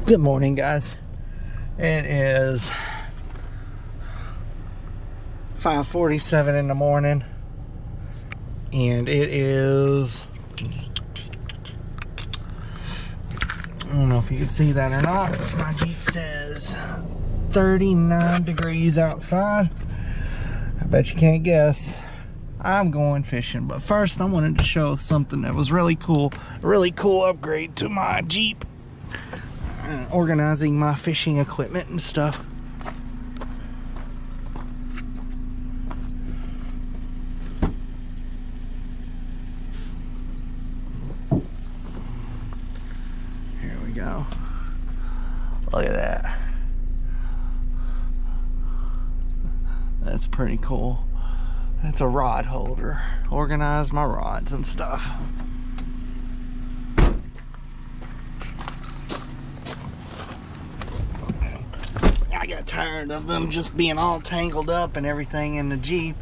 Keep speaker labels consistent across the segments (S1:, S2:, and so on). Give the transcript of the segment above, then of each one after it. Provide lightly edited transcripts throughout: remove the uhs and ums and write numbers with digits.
S1: Good morning, guys. It is 5:47 in the morning, and it is, I don't know if you can see that or not, but my Jeep says 39 degrees outside. I bet you can't guess. I'm going fishing, but first I wanted to show something that was really cool, a really cool upgrade to my Jeep. Organizing my fishing equipment and stuff. Here we go. Look at that. That's pretty cool. It's a rod holder. Organize my rods and stuff. I got tired of them just being all tangled up and everything in the Jeep.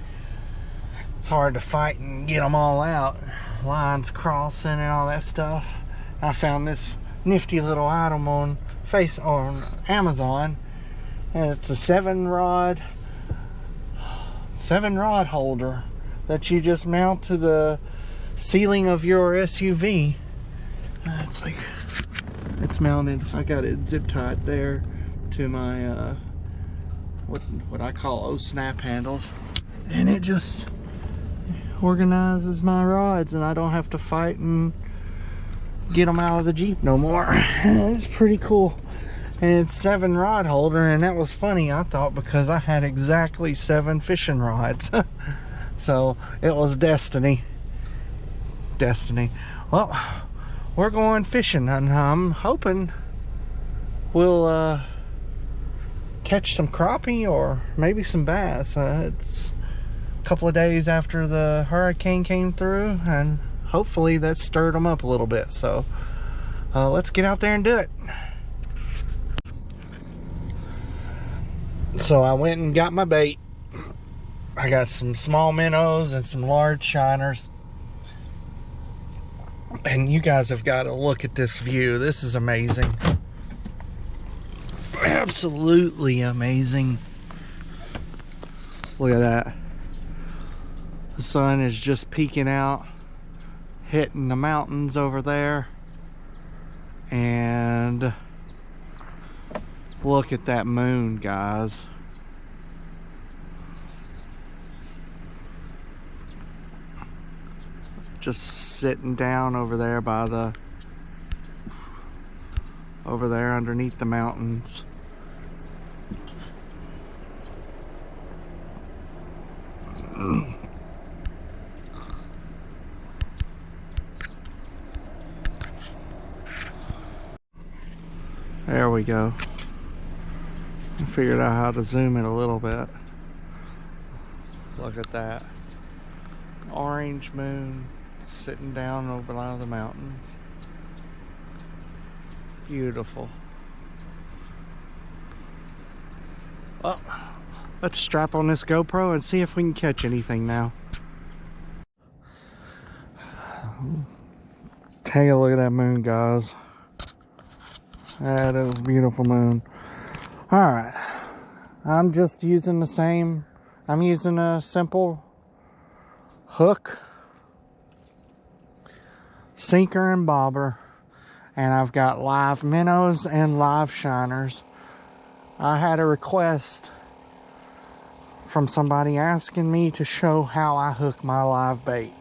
S1: It's hard to fight and get them all out. Lines crossing and all that stuff. I found this nifty little item on Amazon, and it's a 7-rod holder that you just mount to the ceiling of your SUV. It's mounted. I got it zip tied there to my what I call snap handles, and it just organizes my rods, and I don't have to fight and get them out of the Jeep no more. It's pretty cool. And it's 7-rod holder, and that was funny, I thought, because I had exactly 7 fishing rods. So it was destiny. Well, we're going fishing, and I'm hoping we'll catch some crappie or maybe some bass. It's a couple of days after the hurricane came through, and hopefully that stirred them up a little bit. So let's get out there and do it. So I went and got my bait. I got some small minnows and some large shiners. And you guys have got to look at this view. This is amazing. Absolutely amazing. Look at that. The sun is just peeking out, hitting the mountains over there. And look at that moon, guys. Just sitting down over there by the, over there underneath the mountains. There we go. I figured out how to zoom it a little bit. Look at that. Orange moon sitting down over one of the mountains. Beautiful. Well, let's strap on this GoPro and see if we can catch anything now. Take a look at that moon, guys. That is a beautiful moon. Alright, I'm just using I'm using a simple hook, sinker and bobber, and I've got live minnows and live shiners. I had a request from somebody asking me to show how I hook my live bait.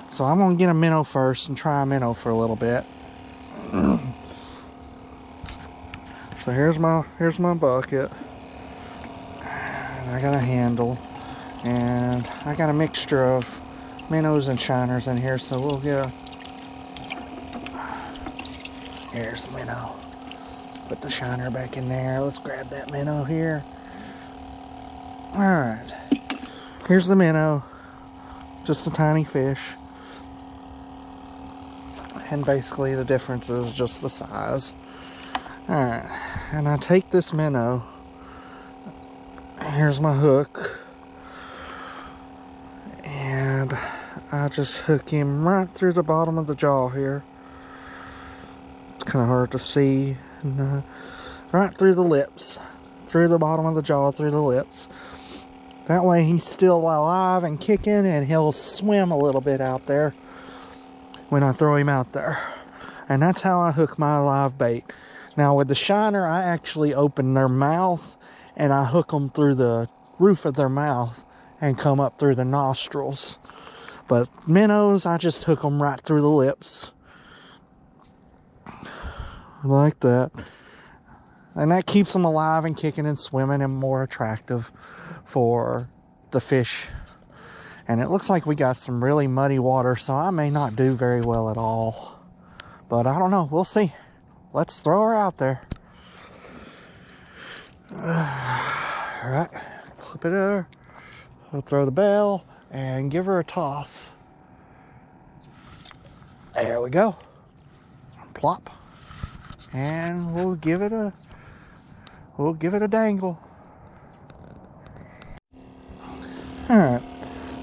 S1: So I'm gonna get a minnow first and try a minnow for a little bit. So here's my bucket. And I got a handle, and I got a mixture of minnows and shiners in here, so we'll get a, here's the minnow. Put the shiner back in there. Let's grab that minnow here. Alright, here's the minnow, just a tiny fish, and basically the difference is just the size. Alright, and I take this minnow, here's my hook, and I just hook him right through the bottom of the jaw here. It's kind of hard to see. And, right through the lips, through the bottom of the jaw, through the lips. That way he's still alive and kicking, and he'll swim a little bit out there when I throw him out there. And that's how I hook my live bait. Now with the shiner, I actually open their mouth and I hook them through the roof of their mouth and come up through the nostrils. But minnows, I just hook them right through the lips. Like that. And that keeps them alive and kicking and swimming and more attractive for the fish. And it looks like we got some really muddy water, so I may not do very well at all. But I don't know. We'll see. Let's throw her out there. Alright. Clip it over. We'll throw the bell and give her a toss. There we go. Plop. And we'll give it a dangle. Alright.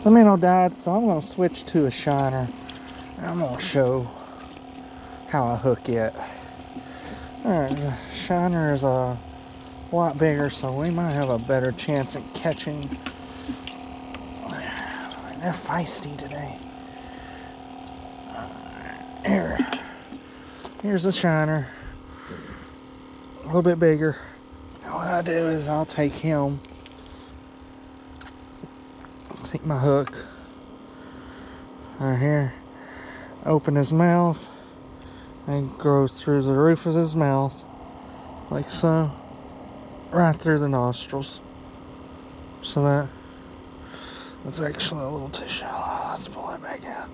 S1: The minnow died, so I'm going to switch to a shiner. And I'm going to show how I hook it. Alright, the shiner is a lot bigger, so we might have a better chance at catching. They're feisty today. Here's the shiner. A little bit bigger. Now what I do is I'll take him. Take my hook. Right here. Open his mouth. And go through the roof of his mouth. Like so. Right through the nostrils. So that's actually a little too shallow. Let's pull it back out.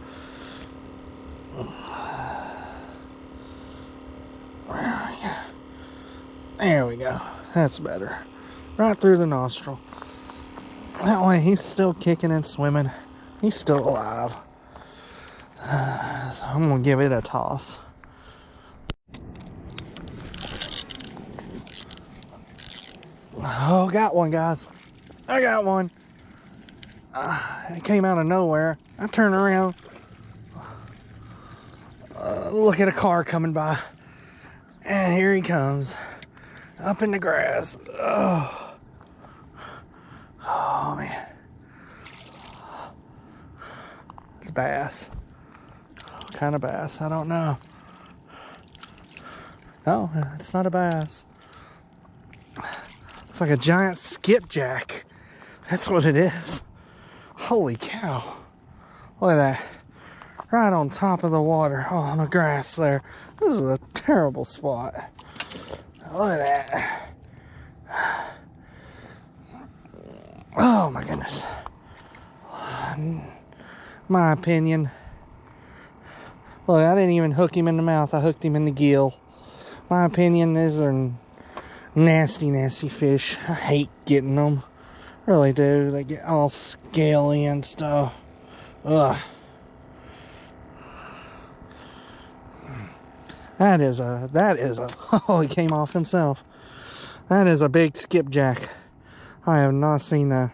S1: There we go. That's better. Right through the nostril. That way he's still kicking and swimming. He's still alive. So I'm going to give it a toss. Oh, got one, guys. I got one. It came out of nowhere. I turned around. Look at a car coming by. And here he comes. Up in the grass. Oh, man. It's bass. What kind of bass? I don't know. No, it's not a bass. It's like a giant skipjack. That's what it is. Holy cow. Look at that. Right on top of the water. Oh, on the grass there. This is a terrible spot. Look at that. Oh my goodness. My opinion. Look, I didn't even hook him in the mouth. I hooked him in the gill. My opinion is they're nasty, nasty fish. I hate getting them. Really do. They get all scaly and stuff. Ugh. That is a, oh, he came off himself. That is a big skipjack. I have not seen that.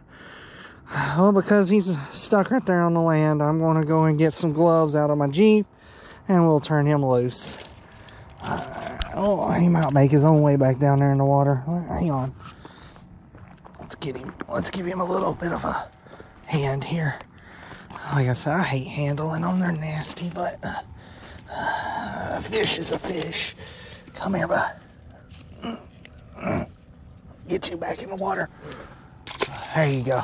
S1: Well, because he's stuck right there on the land, I'm going to go and get some gloves out of my Jeep, and we'll turn him loose. Oh, he might make his own way back down there in the water. Hang on. Let's get him. Let's give him a little bit of a hand here. Like I said, I hate handling them. They're nasty, but a fish is a fish. Come here, bud. Get you back in the water. There you go.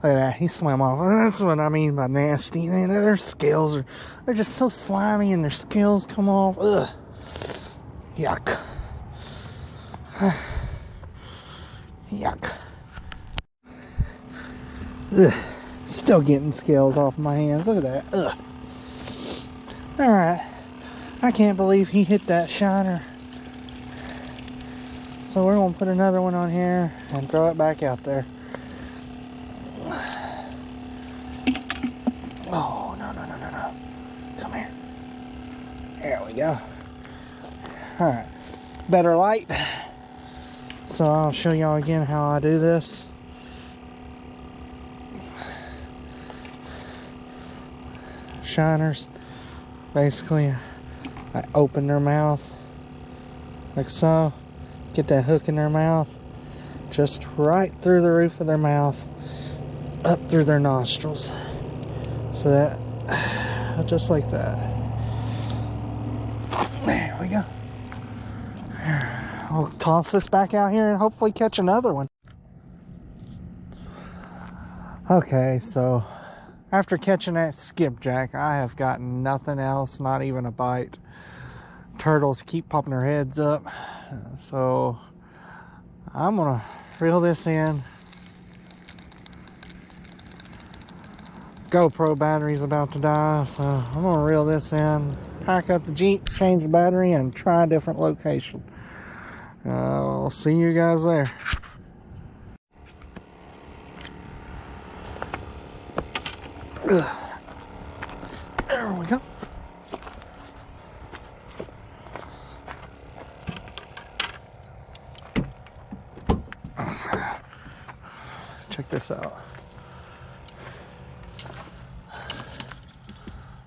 S1: Look at that. He swam off. That's what I mean by nasty. Man, their scales they're just so slimy and their scales come off. Ugh. Yuck. Yuck. Ugh. Still getting scales off my hands. Look at that. Ugh. Alright. I can't believe he hit that shiner. So we're going to put another one on here and throw it back out there. Oh, no. Come here. There we go. Alright. Better light. So I'll show y'all again how I do this. Shiners. Basically, I open their mouth like so. Get that hook in their mouth, just right through the roof of their mouth, up through their nostrils. So that, just like that. There we go. We'll toss this back out here and hopefully catch another one. Okay, so after catching that skipjack, I have gotten nothing else, not even a bite. Turtles keep popping their heads up. So I'm gonna reel this in. GoPro battery's about to die, so I'm gonna reel this in, pack up the Jeep, change the battery, and try a different location. I'll see you guys there. There we go. Check this out.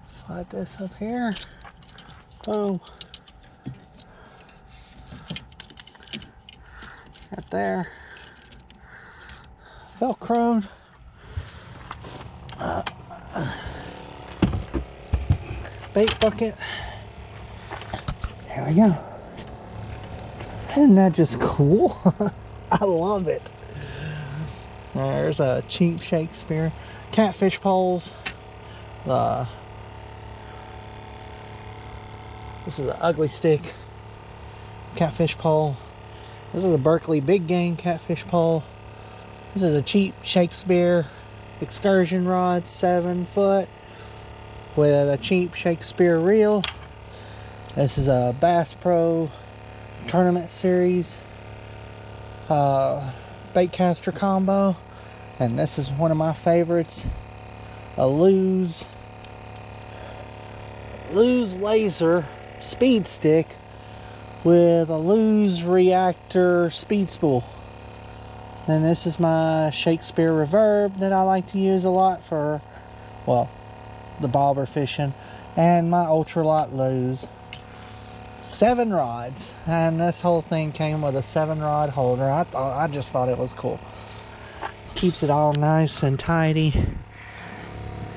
S1: Slide this up here. Boom. Right there. Velcroed. Bait bucket. There we go. Isn't that just cool? I love it. There's a cheap Shakespeare. Catfish poles. This is an ugly stick catfish pole. This is a Berkley big game catfish pole. This is a cheap Shakespeare excursion rod, 7 foot, with a cheap Shakespeare reel. This is a Bass Pro Tournament Series baitcaster combo, and this is one of my favorites, a Lew's laser speed stick with a Lew's reactor speed spool. And this is my Shakespeare reverb that I like to use a lot for, well, the bobber fishing, and my ultralight Lew's. 7 rods, and this whole thing came with a 7-rod holder. I just thought it was cool. Keeps it all nice and tidy.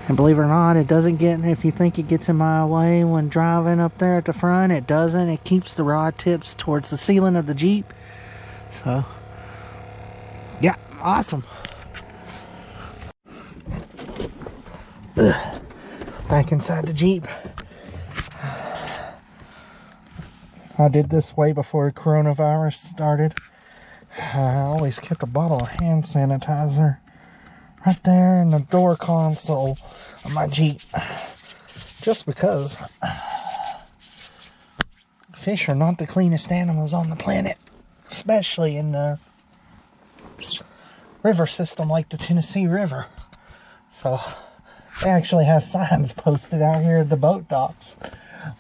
S1: And believe it or not, it doesn't get, if you think it gets in my way when driving up there at the front, it doesn't. It keeps the rod tips towards the ceiling of the Jeep. So, yeah, awesome. Back inside the Jeep. I did this way before coronavirus started. I always kept a bottle of hand sanitizer right there in the door console of my Jeep, just because fish are not the cleanest animals on the planet, especially in the river system like the Tennessee River. So they actually have signs posted out here at the boat docks.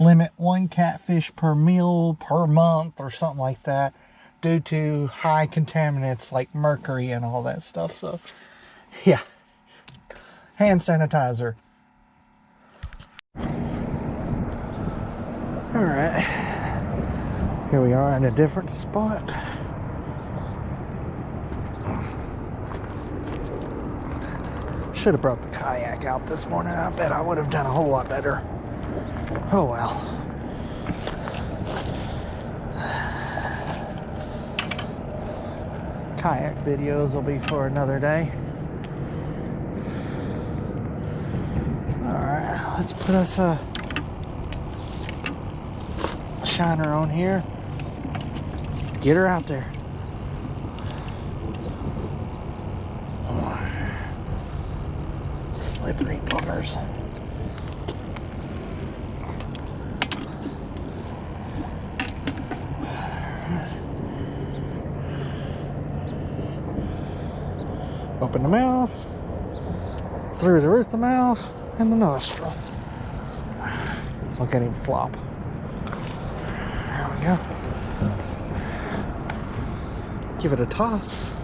S1: Limit 1 catfish per meal per month or something like that, due to high contaminants like mercury and all that stuff. So yeah, hand sanitizer. All right, here we are in a different spot. Should have brought the kayak out this morning. I bet I would have done a whole lot better. Oh well. Kayak videos will be for another day. Alright, let's put us a shiner on here. Get her out there. Slippery buggers. Open the mouth, through the roof of the mouth, and the nostril. Look at him flop. There we go. Give it a toss.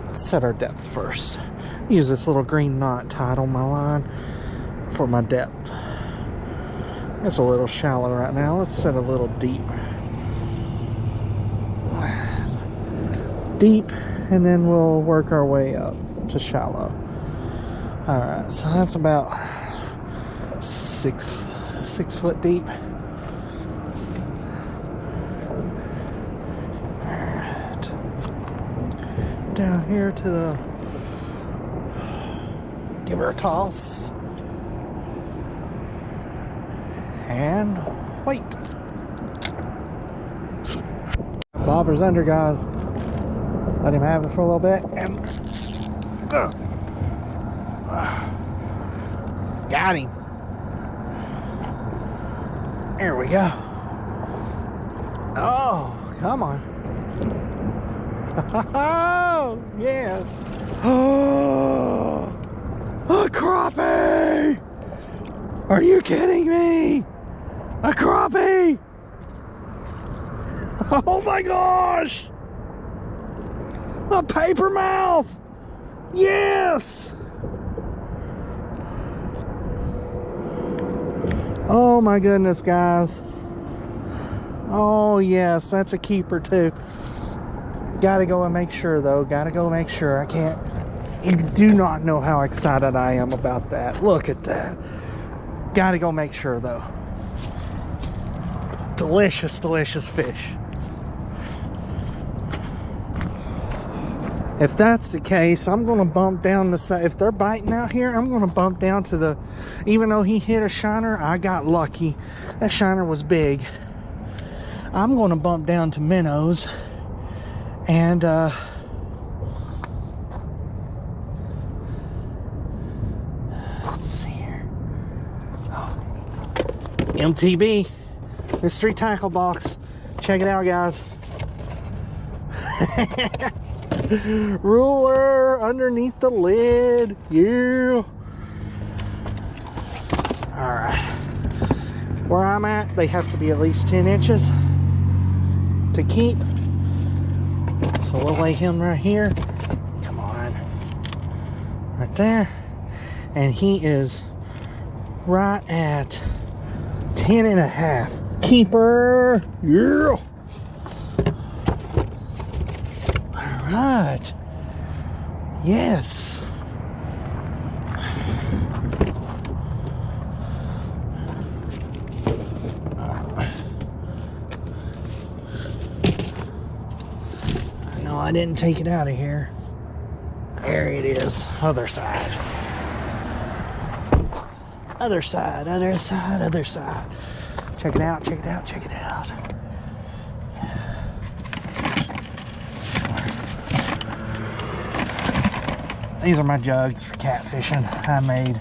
S1: Let's set our depth first. Use this little green knot tied on my line for my depth. It's a little shallow right now. Let's set a little deep. deep, and then we'll work our way up to shallow. All right, so that's about 6 foot deep. All right, down here to the, give her a toss and wait. Bobber's under, guys. Let him have it for a little bit and got him. There we go. Oh, come on. Oh, yes. Oh, a crappie! Are you kidding me? A crappie! Oh my gosh! A paper mouth! Yes! Oh my goodness, guys. Oh yes, that's a keeper too. Gotta go and make sure though. Gotta go make sure. I can't. You do not know how excited I am about that. Look at that. Gotta go make sure though. Delicious, delicious fish. If that's the case, I'm going to bump down the side. If they're biting out here, I'm going to bump down to the, even though he hit a shiner, I got lucky. That shiner was big. I'm going to bump down to minnows and let's see here. Oh. MTB Mystery Tackle Box. Check it out, guys. Ruler underneath the lid. Yeah. Alright. Where I'm at, they have to be at least 10 inches to keep. So we'll lay him right here. Come on. Right there. And he is right at 10 and a half. Keeper. Yeah. Right. Yes. No, I didn't take it out of here. There it is. Other side. Other side, other side, other side. Check it out, check it out, check it out. These are my jugs for catfishing I made.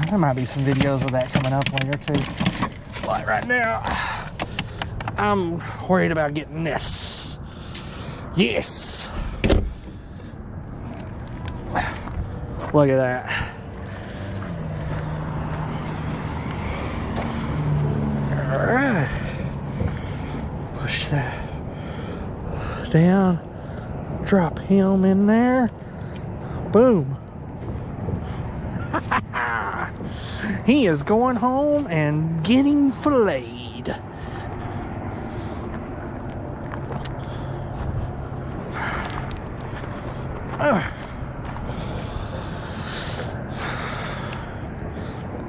S1: There might be some videos of that coming up later too. But right now, I'm worried about getting this. Yes! Look at that. Alright. Push that down. Drop him in there. Boom. He is going home and getting filleted.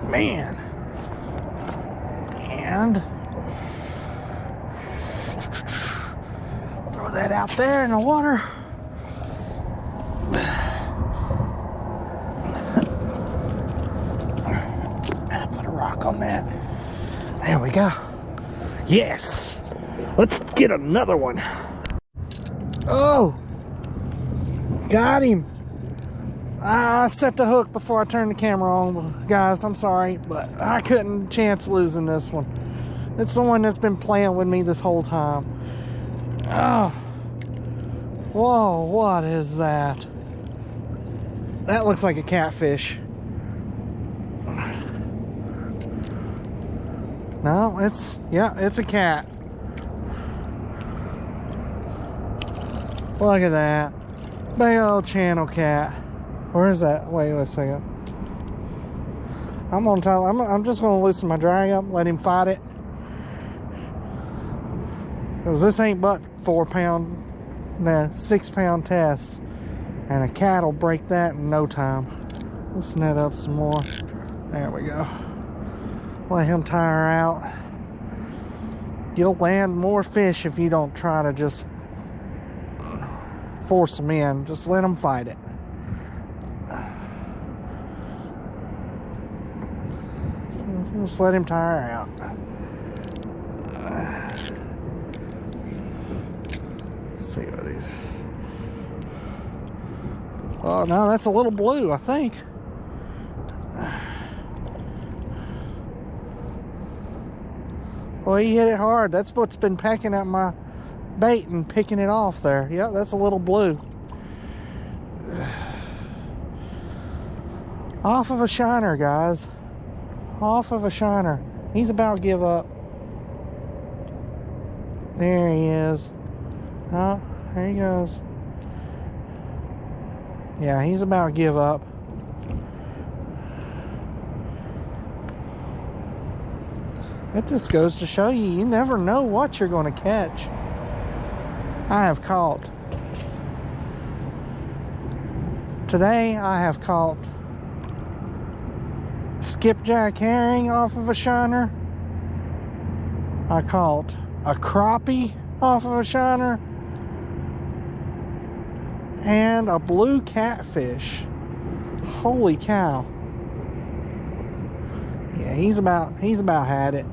S1: Man. And throw that out there in the water. On that. There we go. Yes. Let's get another one. Oh. Got him. I set the hook before I turned the camera on. Guys, I'm sorry, but I couldn't chance losing this one. It's the one that's been playing with me this whole time. Oh. Whoa, what is that? That looks like a catfish. No, it's a cat. Look at that. Big old channel cat. Where is that? Wait a second. I'm just gonna loosen my drag up, let him fight it. Cause this ain't but 4 pound the 6-pound test, and a cat will break that in no time. Let's net up some more. There we go. Let him tire out. You'll land more fish if you don't try to just force them in. Just let them fight it. Just let him tire out. Let's see what he's... Oh, no, that's a little blue, I think. Well, he hit it hard. That's what's been pecking at my bait and picking it off there. Yep, that's a little blue. Off of a shiner, guys. Off of a shiner. He's about to give up. There he is. Oh, there he goes. Yeah, he's about to give up. It just goes to show you, you never know what you're going to catch. Today I have caught a skipjack herring off of a shiner. I caught a crappie off of a shiner. And a blue catfish. Holy cow. Yeah, he's about had it.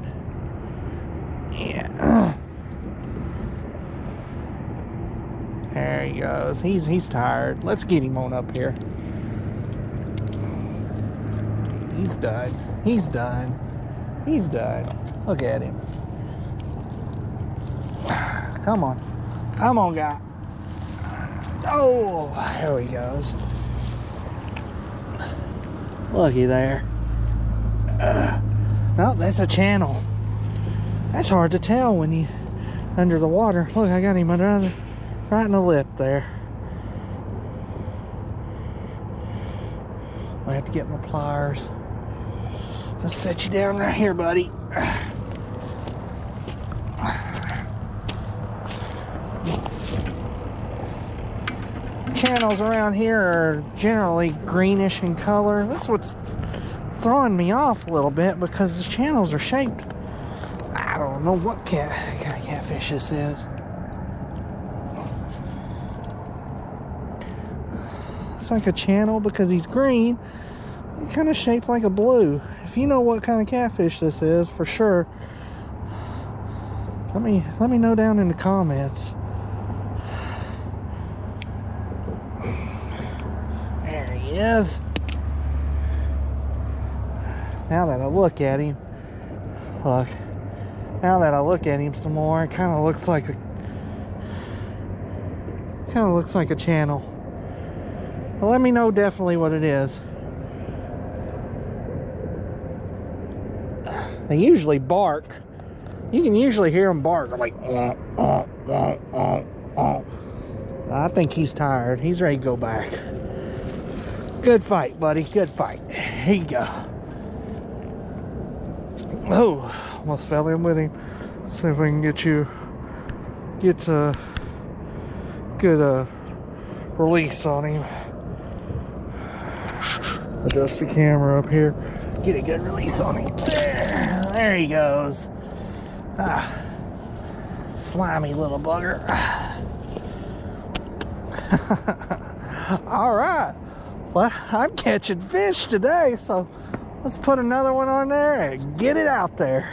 S1: Yeah. There he goes. He's tired. Let's get him on up here. He's done. He's done. He's done. Look at him. Come on. Come on, guy. Oh, there he goes. Looky there. No, that's a channel. That's hard to tell when you under the water. Look, I got him under right in the lip there. I have to get my pliers. Let's set you down right here, buddy. Channels around here are generally greenish in color. That's what's throwing me off a little bit, because the channels are shaped. I don't know what kind of catfish this is. It's like a channel because he's green. It's kind of shaped like a blue. If you know what kind of catfish this is, for sure, let me know down in the comments. There he is. Now that I look at him, some more, it kind of looks like a channel. Well, let me know definitely what it is. They usually bark. You can usually hear them bark, like, I think he's tired. He's ready to go back. Good fight, buddy. Good fight. Here you go. Oh, almost fell in with him. Let's see if we can get a good release on him. Adjust the camera up here. Get a good release on him. There he goes. Slimy little bugger. All right. Well, I'm catching fish today, so let's put another one on there and get it out there.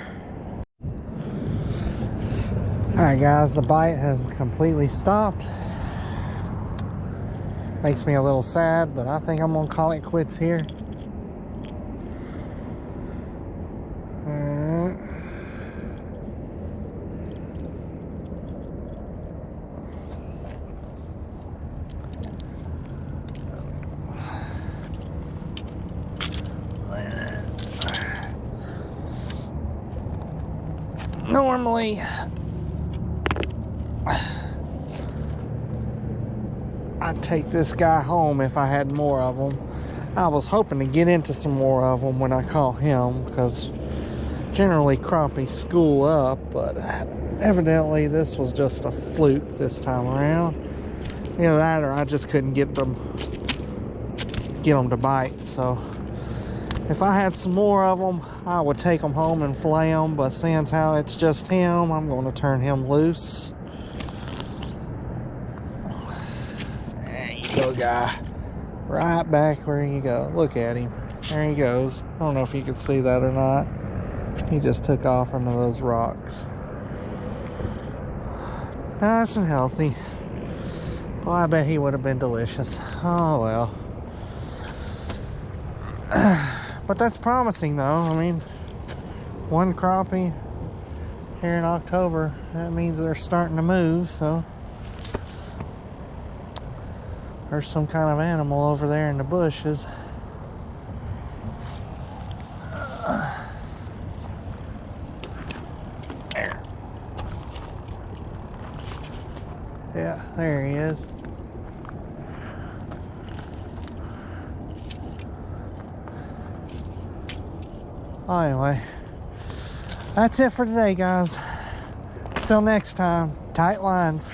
S1: All right, guys, the bite has completely stopped. Makes me a little sad, but I think I'm gonna call it quits here. Normally, I'd take this guy home if I had more of them. I was hoping to get into some more of them when I caught him, because generally crappie school up, but evidently this was just a fluke this time around. Either that or I just couldn't get them to bite. So if I had some more of them, I would take them home and fillet them, but since how it's just him, I'm going to turn him loose. There you go, guy. Right back where you go. Look at him. There he goes. I don't know if you can see that or not. He just took off into those rocks. Nice and healthy. Well, I bet he would have been delicious. Oh, well. But that's promising, though. I mean, one crappie here in October, that means they're starting to move, so there's some kind of animal over there in the bushes. There. Yeah, there he is. Well, anyway, that's it for today, guys. Until next time, tight lines.